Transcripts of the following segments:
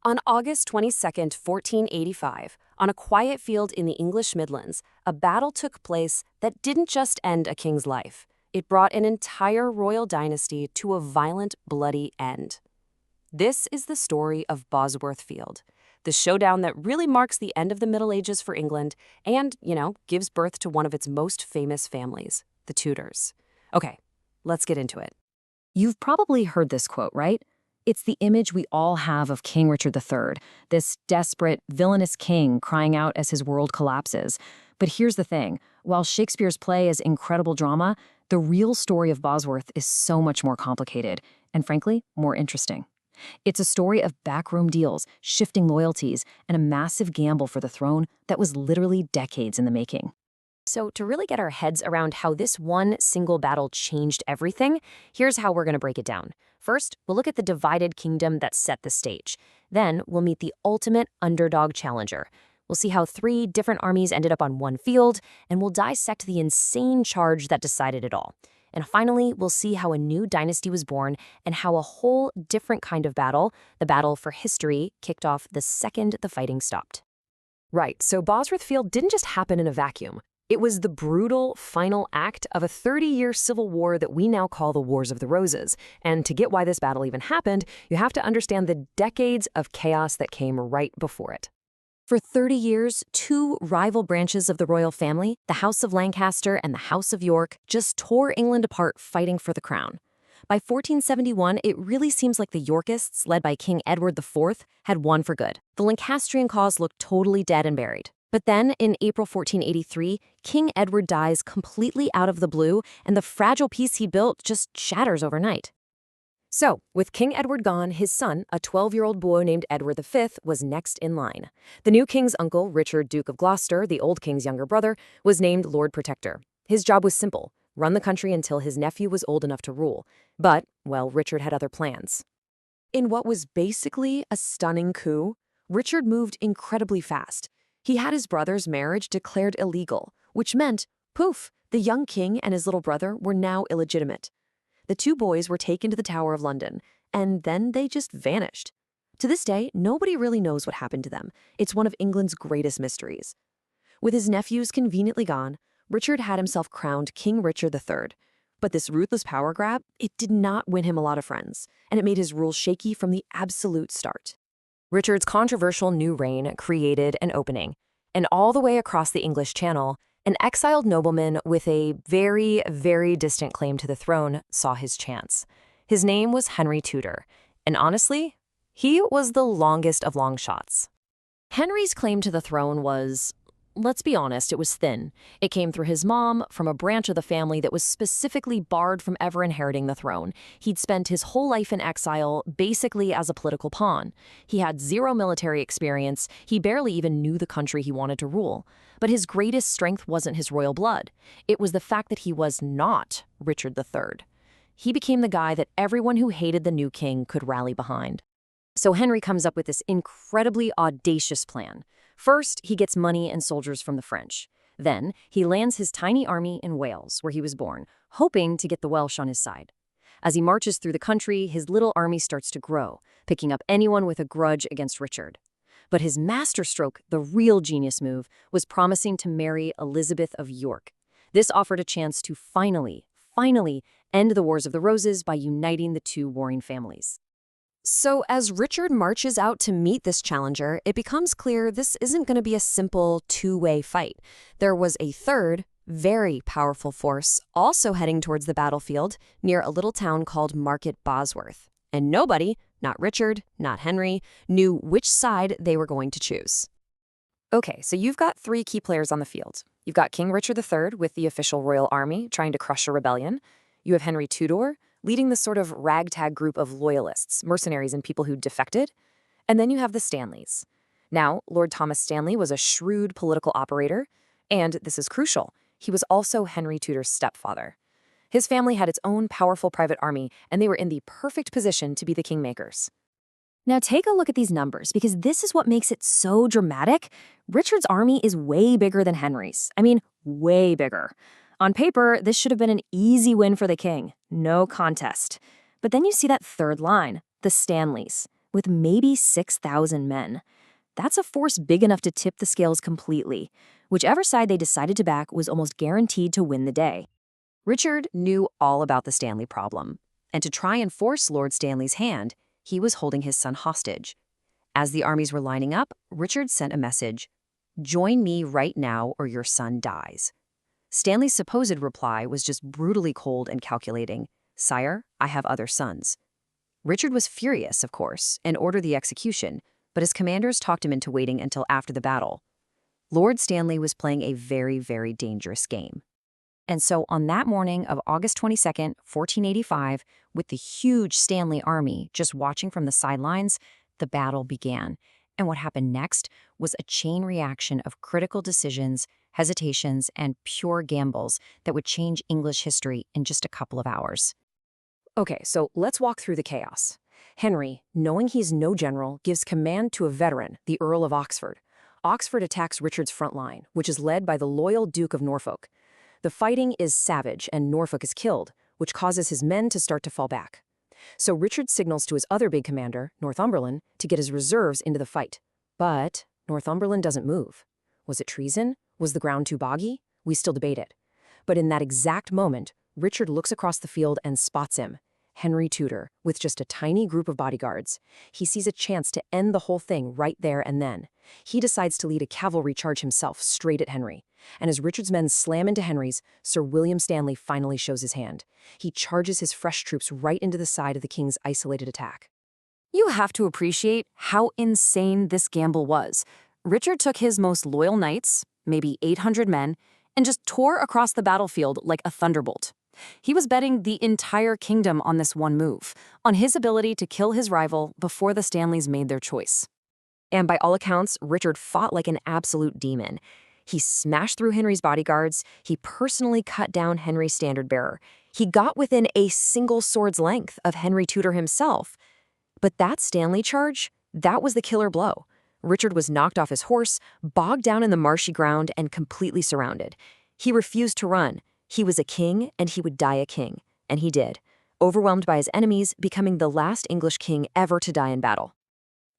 On August 22nd, 1485, on a quiet field in the English Midlands, a battle took place that didn't just end a king's life. It brought an entire royal dynasty to a violent, bloody end. This is the story of Bosworth Field, the showdown that really marks the end of the Middle Ages for England and, gives birth to one of its most famous families, the Tudors. Okay, let's get into it. You've probably heard this quote, right? It's the image we all have of King Richard III, this desperate, villainous king crying out as his world collapses. But here's the thing. While Shakespeare's play is incredible drama, the real story of Bosworth is so much more complicated and, frankly, more interesting. It's a story of backroom deals, shifting loyalties, and a massive gamble for the throne that was literally decades in the making. So to really get our heads around how this one single battle changed everything, here's how we're going to break it down. First, we'll look at the divided kingdom that set the stage. Then we'll meet the ultimate underdog challenger. We'll see how 3 different armies ended up on one field, and we'll dissect the insane charge that decided it all. And finally, we'll see how a new dynasty was born and how a whole different kind of battle, the battle for history, kicked off the second the fighting stopped. Right, so Bosworth Field didn't just happen in a vacuum. It was the brutal final act of a 30-year civil war that we now call the Wars of the Roses. And to get why this battle even happened, you have to understand the decades of chaos that came right before it. For 30 years, 2 rival branches of the royal family, the House of Lancaster and the House of York, just tore England apart fighting for the crown. By 1471, it really seems like the Yorkists, led by King Edward IV, had won for good. The Lancastrian cause looked totally dead and buried. But then, in April 1483, King Edward dies completely out of the blue, and the fragile peace he built just shatters overnight. So, with King Edward gone, his son, a 12-year-old boy named Edward V, was next in line. The new king's uncle, Richard, Duke of Gloucester, the old king's younger brother, was named Lord Protector. His job was simple: run the country until his nephew was old enough to rule. But, well, Richard had other plans. In what was basically a stunning coup, Richard moved incredibly fast. He had his brother's marriage declared illegal, which meant, poof, the young king and his little brother were now illegitimate. The 2 boys were taken to the Tower of London, and then they just vanished. To this day, nobody really knows what happened to them. It's one of England's greatest mysteries. With his nephews conveniently gone, Richard had himself crowned King Richard III. But this ruthless power grab, it did not win him a lot of friends, and it made his rule shaky from the absolute start. Richard's controversial new reign created an opening, and all the way across the English Channel, an exiled nobleman with a very, very distant claim to the throne saw his chance. His name was HenryTudor, and honestly, he was the longest of long shots. Henry's claim to the throne was, let's be honest, it was thin. It came through his mom, from a branch of the family that was specifically barred from ever inheriting the throne. He'd spent his whole life in exile, basically as a political pawn. He had 0 military experience. He barely even knew the country he wanted to rule. But his greatest strength wasn't his royal blood. It was the fact that he was not Richard III. He became the guy that everyone who hated the new king could rally behind. So Henry comes up with this incredibly audacious plan. First, he gets money and soldiers from the French. Then, he lands his tiny army in Wales, where he was born, hoping to get the Welsh on his side. As he marches through the country, his little army starts to grow, picking up anyone with a grudge against Richard. But his masterstroke, the real genius move, was promising to marry Elizabeth of York. This offered a chance to finally end the Wars of the Roses by uniting the 2 warring families. So as Richard marches out to meet this challenger, it becomes clear this isn't going to be a simple 2-way fight. There was a third, very powerful force also heading towards the battlefield near a little town called Market Bosworth. And nobody, not Richard, not Henry, knew which side they were going to choose. Okay, so you've got 3 key players on the field. You've got King Richard III with the official royal army trying to crush a rebellion. You have HenryTudor leading the sort of ragtag group of loyalists, mercenaries, and people who defected. And then you have the Stanleys. Now, Lord Thomas Stanley was a shrewd political operator, and this is crucial, he was also Henry Tudor's stepfather. His family had its own powerful private army, and they were in the perfect position to be the kingmakers. Now take a look at these numbers, because this is what makes it so dramatic. Richard's army is way bigger than Henry's. I mean, way bigger. On paper, this should have been an easy win for the king. No contest. But then you see that third line, the Stanleys. with maybe 6,000 men. That's a force big enough to tip the scales completely. Whichever side they decided to back was almost guaranteed to win the day. Richard knew all about the Stanley problem, and to try and force Lord Stanley's hand, he was holding his son hostage. As the armies were lining up, Richard sent a message, "Join me right now or your son dies." Stanley's supposed reply was just brutally cold and calculating, "Sire, I have other sons." Richard was furious, of course, and ordered the execution, but his commanders talked him into waiting until after the battle. Lord Stanley was playing a very, very dangerous game. And so on that morning of August 22nd, 1485, with the huge Stanley army just watching from the sidelines, the battle began. And what happened next was a chain reaction of critical decisions, hesitations, and pure gambles that would change English history in just a couple of hours. Okay, so let's walk through the chaos. Henry, knowing he's no general, gives command to a veteran, the Earl of Oxford. Oxford attacks Richard's front line, which is led by the loyal Duke of Norfolk. The fighting is savage, and Norfolk is killed, which causes his men to start to fall back. So Richard signals to his other big commander, Northumberland, to get his reserves into the fight. But Northumberland doesn't move. Was it treason? Was the ground too boggy? We still debate it. But in that exact moment, Richard looks across the field and spots him, HenryTudor, with just a tiny group of bodyguards. He sees a chance to end the whole thing right there and then. He decides to lead a cavalry charge himself straight at Henry. And as Richard's men slam into Henry's, Sir William Stanley finally shows his hand. He charges his fresh troops right into the side of the king's isolated attack. You have to appreciate how insane this gamble was. Richard took his most loyal knights, maybe 800 men, and just tore across the battlefield like a thunderbolt. He was betting the entire kingdom on this one move, on his ability to kill his rival before the Stanleys made their choice. And by all accounts, Richard fought like an absolute demon. He smashed through Henry's bodyguards, he personally cut down Henry's standard-bearer. He got within a single sword's length of HenryTudor himself. But that Stanley charge, that was the killer blow. Richard was knocked off his horse, bogged down in the marshy ground, and completely surrounded. He refused to run. He was a king, and he would die a king. And he did, overwhelmed by his enemies, becoming the last English king ever to die in battle.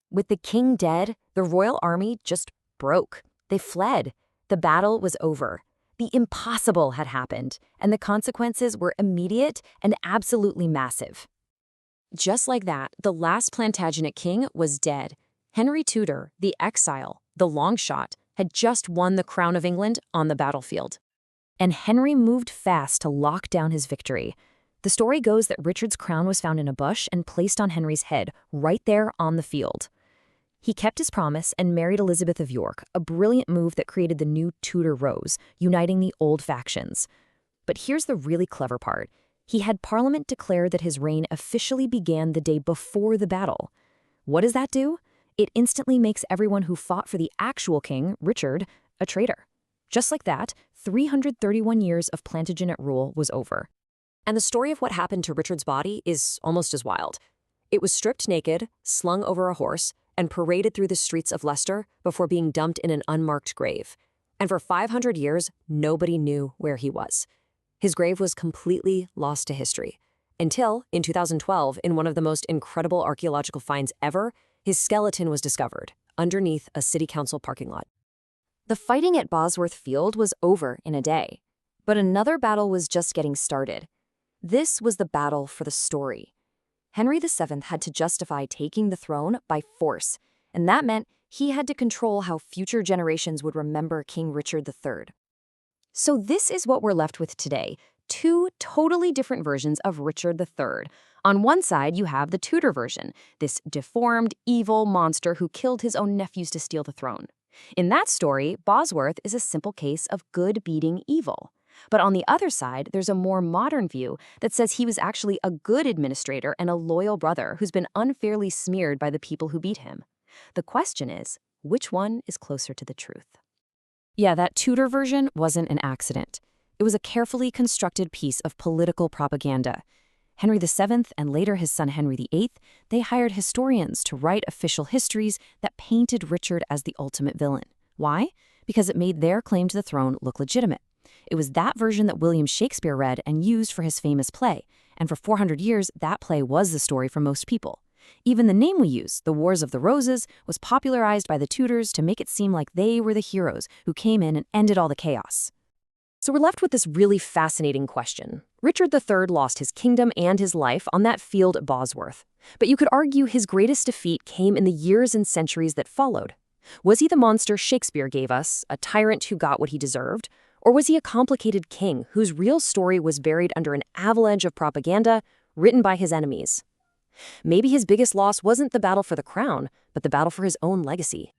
With the king dead, the royal army just broke. They fled. The battle was over. The impossible had happened, and the consequences were immediate and absolutely massive. Just like that, the last Plantagenet king was dead. HenryTudor, the exile, the long shot, had just won the crown of England on the battlefield. And Henry moved fast to lock down his victory. The story goes that Richard's crown was found in a bush and placed on Henry's head, right there on the field. He kept his promise and married Elizabeth of York, a brilliant move that created the new Tudor Rose, uniting the old factions. But here's the really clever part. He had Parliament declare that his reign officially began the day before the battle. What does that do? It instantly makes everyone who fought for the actual king, Richard, a traitor. Just like that, 331 years of Plantagenet rule was over. And the story of what happened to Richard's body is almost as wild. It was stripped naked, slung over a horse, and paraded through the streets of Leicester before being dumped in an unmarked grave. And for 500 years, nobody knew where he was. His grave was completely lost to history. Until, in 2012, in one of the most incredible archaeological finds ever, his skeleton was discovered, underneath a city council parking lot. The fighting at Bosworth Field was over in a day. But another battle was just getting started. This was the battle for the story. Henry VII had to justify taking the throne by force, and that meant he had to control how future generations would remember King Richard III. So this is what we're left with today, two totally different versions of Richard III. On one side, you have the Tudor version, this deformed, evil monster who killed his own nephews to steal the throne. In that story, Bosworth is a simple case of good beating evil. But on the other side, there's a more modern view that says he was actually a good administrator and a loyal brother who's been unfairly smeared by the people who beat him. The question is, which one is closer to the truth? Yeah, that Tudor version wasn't an accident. It was a carefully constructed piece of political propaganda. Henry VII and later his son Henry VIII, they hired historians to write official histories that painted Richard as the ultimate villain. Why? Because it made their claim to the throne look legitimate. It was that version that William Shakespeare read and used for his famous play, and for 400 years, that play was the story for most people. Even the name we use, the Wars of the Roses, was popularized by the Tudors to make it seem like they were the heroes who came in and ended all the chaos. So we're left with this really fascinating question. Richard III lost his kingdom and his life on that field at Bosworth. But you could argue his greatest defeat came in the years and centuries that followed. Was he the monster Shakespeare gave us, a tyrant who got what he deserved? Or was he a complicated king whose real story was buried under an avalanche of propaganda written by his enemies? Maybe his biggest loss wasn't the battle for the crown, but the battle for his own legacy.